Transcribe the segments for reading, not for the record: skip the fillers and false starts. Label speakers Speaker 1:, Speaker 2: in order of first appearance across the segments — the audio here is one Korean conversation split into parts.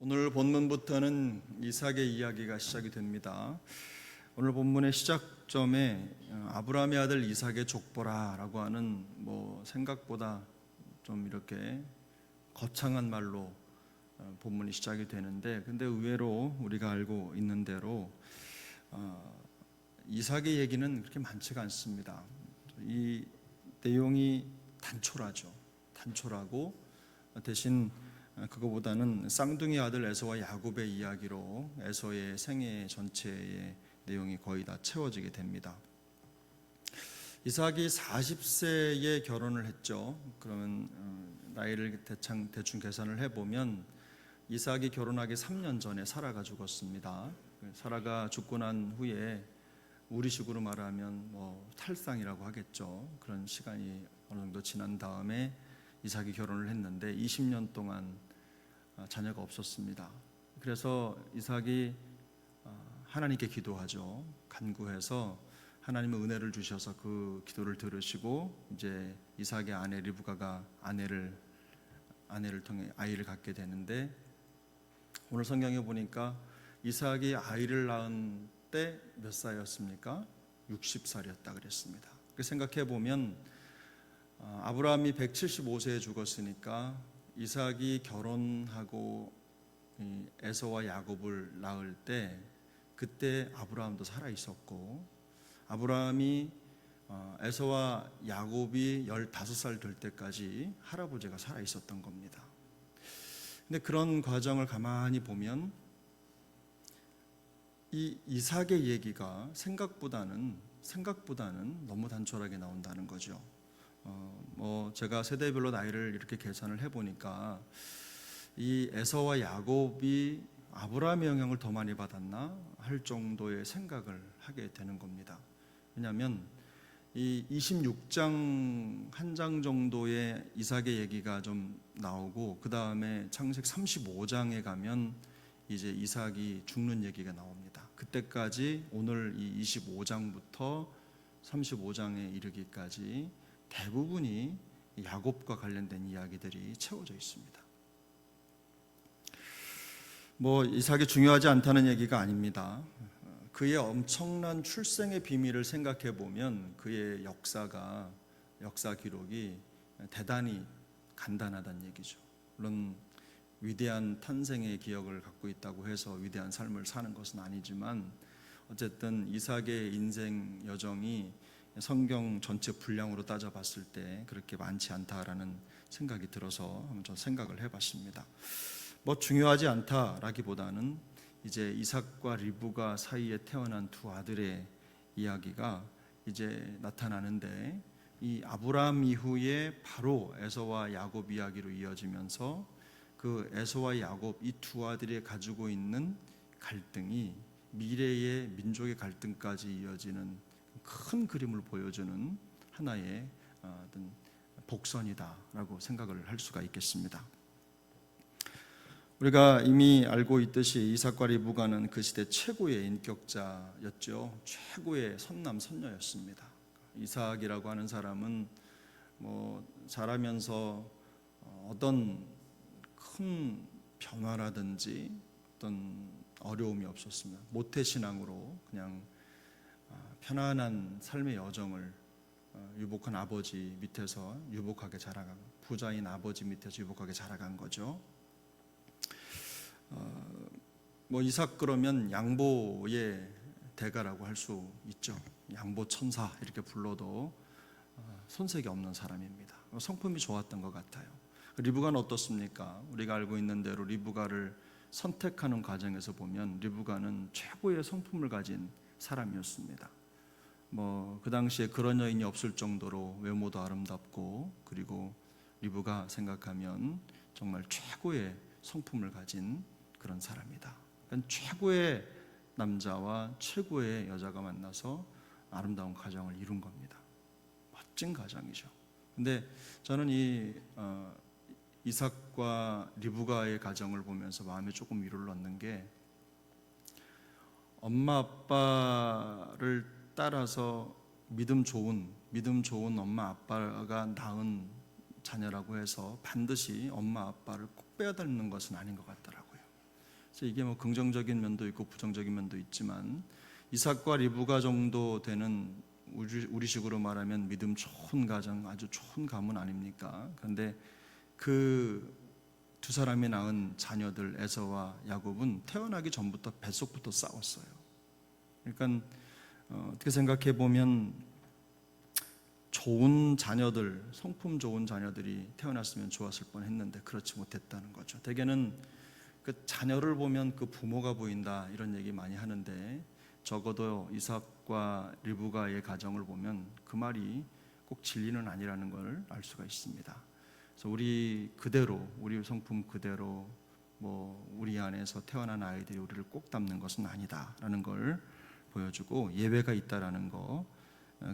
Speaker 1: 오늘 본문부터는 이삭의 이야기가 시작이 됩니다. 오늘 본문의 시작점에 아브라함의 아들 이삭의 족보라라고 하는 생각보다 좀 이렇게 거창한 말로 본문이 시작이 되는데, 근데 의외로 우리가 알고 있는 대로 이삭의 얘기는 그렇게 많지가 않습니다. 이 내용이 단촐하고 대신 그거보다는 쌍둥이 아들 에서와 야곱의 이야기로 에서의 생애 전체의 내용이 거의 다 채워지게 됩니다. 이삭이 40세에 결혼을 했죠. 그러면 나이를 대충 계산을 해보면 이삭이 결혼하기 3년 전에 사라가 죽었습니다. 사라가 죽고 난 후에 우리식으로 말하면 탈상이라고 하겠죠. 그런 시간이 어느 정도 지난 다음에 이삭이 결혼을 했는데 20년 동안 자녀가 없었습니다. 그래서 이삭이 하나님께 기도하죠. 간구해서 하나님은 은혜를 주셔서 그 기도를 들으시고 이제 이삭의 아내 리브가가 아내를 통해 아이를 갖게 되는데, 오늘 성경에 보니까 이삭이 아이를 낳은 때 몇 살이었습니까? 60살이었다 그랬습니다. 생각해 보면 아브라함이 175세에 죽었으니까 이삭이 결혼하고 에서와 야곱을 낳을 때 그때 아브라함도 살아 있었고, 아브라함이 에서와 야곱이 15살 될 때까지 할아버지가 살아 있었던 겁니다. 근데 그런 과정을 가만히 보면 이 이삭의 얘기가 생각보다는 너무 단촐하게 나온다는 거죠. 제가 세대별로 나이를 이렇게 계산을 해보니까 이 에서와 야곱이 아브라함의 영향을 더 많이 받았나 할 정도의 생각을 하게 되는 겁니다. 왜냐하면 이 26장 한 장 정도의 이삭의 얘기가 좀 나오고, 그 다음에 창세기 35장에 가면 이제 이삭이 죽는 얘기가 나옵니다. 그때까지 오늘 이 25장부터 35장에 이르기까지 대부분이 야곱과 관련된 이야기들이 채워져 있습니다. 이삭이 중요하지 않다는 얘기가 아닙니다. 그의 엄청난 출생의 비밀을 생각해 보면 그의 역사 기록이 대단히 간단하다는 얘기죠. 물론 위대한 탄생의 기억을 갖고 있다고 해서 위대한 삶을 사는 것은 아니지만, 어쨌든 이삭의 인생 여정이 성경 전체 분량으로 따져봤을 때 그렇게 많지 않다라는 생각이 들어서 한번 생각을 해봤습니다. 중요하지 않다라기보다는 이제 이삭과 리브가 사이에 태어난 두 아들의 이야기가 이제 나타나는데, 이 아브라함 이후에 바로 에서와 야곱 이야기로 이어지면서 그 에서와 야곱 이 두 아들이 가지고 있는 갈등이 미래의 민족의 갈등까지 이어지는 큰 그림을 보여주는 하나의 어떤 복선이다라고 생각을 할 수가 있겠습니다. 우리가 이미 알고 있듯이 이삭과 리브가는 그 시대 최고의 인격자였죠. 최고의 선남 선녀였습니다. 이삭이라고 하는 사람은 자라면서 어떤 큰 변화라든지 어떤 어려움이 없었습니다. 모태신앙으로 그냥 편안한 삶의 여정을 유복한 아버지 밑에서 유복하게 자라간, 부자인 아버지 밑에서 유복하게 자라간 거죠. 이삭 그러면 양보의 대가라고 할 수 있죠. 양보 천사 이렇게 불러도 손색이 없는 사람입니다. 성품이 좋았던 것 같아요. 리브가는 어떻습니까? 우리가 알고 있는 대로 리브가를 선택하는 과정에서 보면 리브가는 최고의 성품을 가진 사람이었습니다. 그 당시에 그런 여인이 없을 정도로 외모도 아름답고, 그리고 리브가 생각하면 정말 최고의 성품을 가진 그런 사람이다. 그러니까 최고의 남자와 최고의 여자가 만나서 아름다운 가정을 이룬 겁니다. 멋진 가정이죠. 근데 저는 이 이삭과 리브가의 가정을 보면서 마음에 조금 위로를 얻는 게, 엄마 아빠를 따라서 믿음 좋은 엄마 아빠가 낳은 자녀라고 해서 반드시 엄마 아빠를 꼭 빼앗는 것은 아닌 것 같더라고요. 그래서 이게 뭐 긍정적인 면도 있고 부정적인 면도 있지만 이삭과 리브가 정도 되는 우리식으로 말하면 믿음 좋은 가정, 아주 좋은 가문 아닙니까? 그런데 그 두 사람이 낳은 자녀들 에서와 야곱은 태어나기 전부터 뱃속부터 싸웠어요. 그러니까 어떻게 생각해 보면 좋은 자녀들, 성품 좋은 자녀들이 태어났으면 좋았을 뻔했는데 그렇지 못했다는 거죠. 대개는 그 자녀를 보면 그 부모가 보인다 이런 얘기 많이 하는데 적어도 이삭과 리브가의 가정을 보면 그 말이 꼭 진리는 아니라는 걸 알 수가 있습니다. 그래서 우리 그대로, 우리 성품 그대로 뭐 우리 안에서 태어난 아이들이 우리를 꼭 닮는 것은 아니다라는 걸 보여주고 예외가 있다라는 거.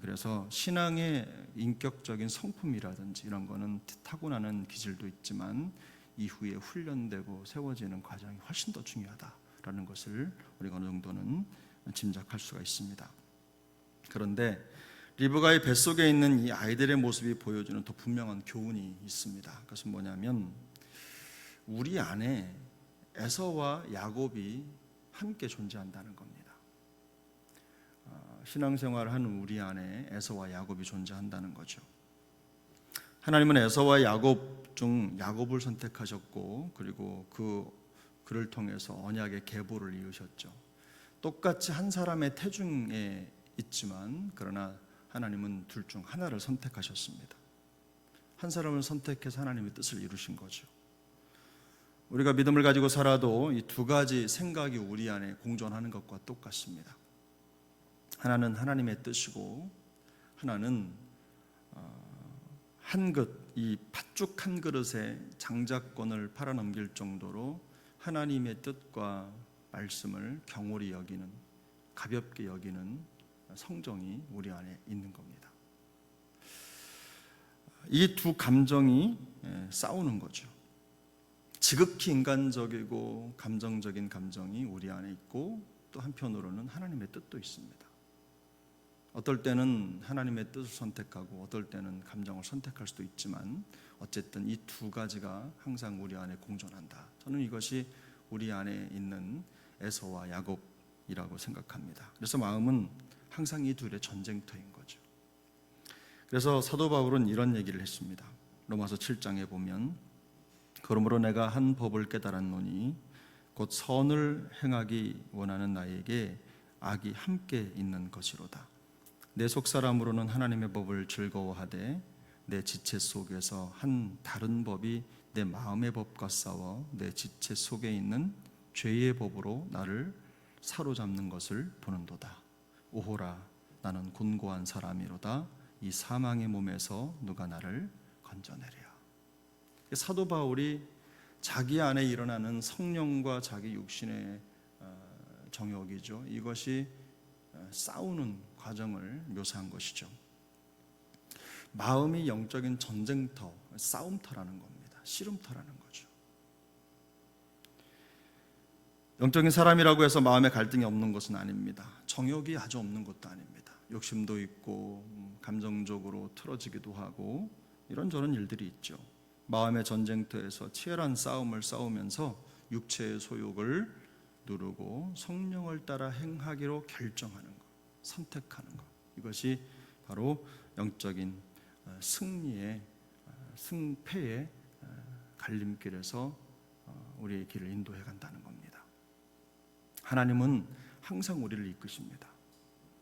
Speaker 1: 그래서 신앙의 인격적인 성품이라든지 이런 거는 타고나는 기질도 있지만 이후에 훈련되고 세워지는 과정이 훨씬 더 중요하다라는 것을 우리가 어느 정도는 짐작할 수가 있습니다. 그런데 리브가의 뱃속에 있는 이 아이들의 모습이 보여주는 더 분명한 교훈이 있습니다. 그것은 뭐냐면 우리 안에 에서와 야곱이 함께 존재한다는 겁니다. 신앙생활을 하는 우리 안에 에서와 야곱이 존재한다는 거죠. 하나님은 에서와 야곱 중 야곱을 선택하셨고 그리고 그를 통해서 언약의 계보를 이으셨죠. 똑같이 한 사람의 태중에 있지만 그러나 하나님은 둘 중 하나를 선택하셨습니다. 한 사람을 선택해서 하나님의 뜻을 이루신 거죠. 우리가 믿음을 가지고 살아도 이 두 가지 생각이 우리 안에 공존하는 것과 똑같습니다. 하나는 하나님의 뜻이고 하나는 한 그릇, 이 팥죽 한 그릇에 장자권을 팔아넘길 정도로 하나님의 뜻과 말씀을 경홀히 여기는, 가볍게 여기는 성정이 우리 안에 있는 겁니다. 이 두 감정이 싸우는 거죠. 지극히 인간적이고 감정적인 감정이 우리 안에 있고 또 한편으로는 하나님의 뜻도 있습니다. 어떨 때는 하나님의 뜻을 선택하고 어떨 때는 감정을 선택할 수도 있지만 어쨌든 이 두 가지가 항상 우리 안에 공존한다. 저는 이것이 우리 안에 있는 에서와 야곱이라고 생각합니다. 그래서 마음은 항상 이 둘의 전쟁터인 거죠. 그래서 사도 바울은 이런 얘기를 했습니다. 로마서 7장에 보면 그러므로 내가 한 법을 깨달았노니 곧 선을 행하기 원하는 나에게 악이 함께 있는 것이로다. 내 속사람으로는 하나님의 법을 즐거워하되 내 지체 속에서 한 다른 법이 내 마음의 법과 싸워 내 지체 속에 있는 죄의 법으로 나를 사로잡는 것을 보는도다. 오호라, 나는 곤고한 사람이로다. 이 사망의 몸에서 누가 나를 건져내랴. 사도 바울이 자기 안에 일어나는 성령과 자기 육신의 정욕이죠. 이것이 싸우는 과정을 묘사한 것이죠. 마음이 영적인 전쟁터, 싸움터라는 겁니다. 씨름터라는 거죠. 영적인 사람이라고 해서 마음에 갈등이 없는 것은 아닙니다. 정욕이 아주 없는 것도 아닙니다. 욕심도 있고 감정적으로 틀어지기도 하고 이런저런 일들이 있죠. 마음의 전쟁터에서 치열한 싸움을 싸우면서 육체의 소욕을 누르고 성령을 따라 행하기로 결정하는 것, 선택하는 것, 이것이 바로 영적인 승리의 승패의 갈림길에서 우리의 길을 인도해 간다는 겁니다. 하나님은 항상 우리를 이끄십니다.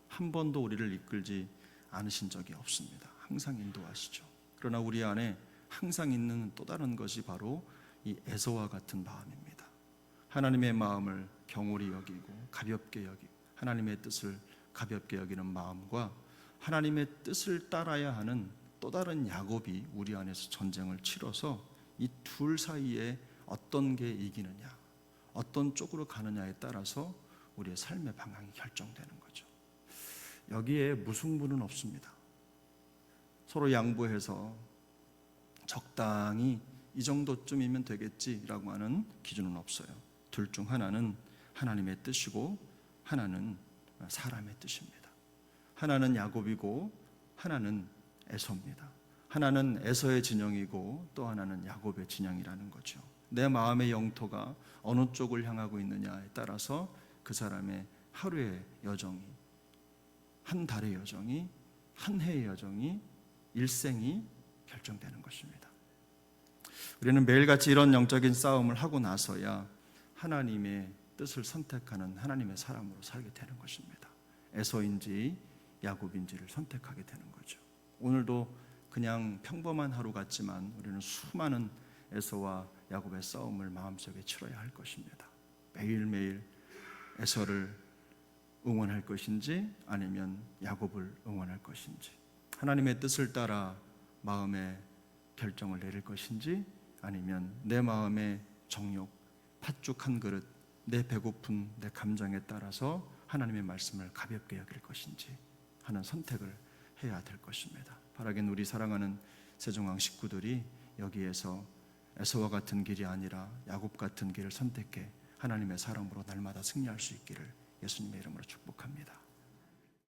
Speaker 1: 한 번도 우리를 이끌지 않으신 적이 없습니다. 항상 인도하시죠. 그러나 우리 안에 항상 있는 또 다른 것이 바로 이 에서와 같은 마음입니다. 하나님의 마음을 경홀히 여기고 가볍게 여기고 하나님의 뜻을 가볍게 여기는 마음과 하나님의 뜻을 따라야 하는 또 다른 야곱이 우리 안에서 전쟁을 치러서 이 둘 사이에 어떤 게 이기느냐, 어떤 쪽으로 가느냐에 따라서 우리의 삶의 방향이 결정되는 거죠. 여기에 무승부는 없습니다. 서로 양보해서 적당히 이 정도쯤이면 되겠지라고 하는 기준은 없어요. 둘 중 하나는 하나님의 뜻이고 하나는 사람의 뜻입니다. 하나는 야곱이고 하나는 에서입니다. 하나는 에서의 진영이고 또 하나는 야곱의 진영이라는 거죠. 내 마음의 영토가 어느 쪽을 향하고 있느냐에 따라서 그 사람의 하루의 여정이, 한 달의 여정이, 한 해의 여정이, 일생이 결정되는 것입니다. 우리는 매일같이 이런 영적인 싸움을 하고 나서야 하나님의 뜻을 선택하는 하나님의 사람으로 살게 되는 것입니다. 에서인지 야곱인지를 선택하게 되는 거죠. 오늘도 그냥 평범한 하루 같지만 우리는 수많은 에서와 야곱의 싸움을 마음속에 치러야 할 것입니다. 매일매일 에서를 응원할 것인지 아니면 야곱을 응원할 것인지, 하나님의 뜻을 따라 마음의 결정을 내릴 것인지 아니면 내 마음의 정욕, 팥죽 한 그릇, 내 배고픈 내 감정에 따라서 하나님의 말씀을 가볍게 여길 것인지 하는 선택을 해야 될 것입니다. 바라긴 우리 사랑하는 세종왕 식구들이 여기에서 에서와 같은 길이 아니라 야곱 같은 길을 선택해 하나님의 사람으로 날마다 승리할 수 있기를 예수님의 이름으로 축복합니다.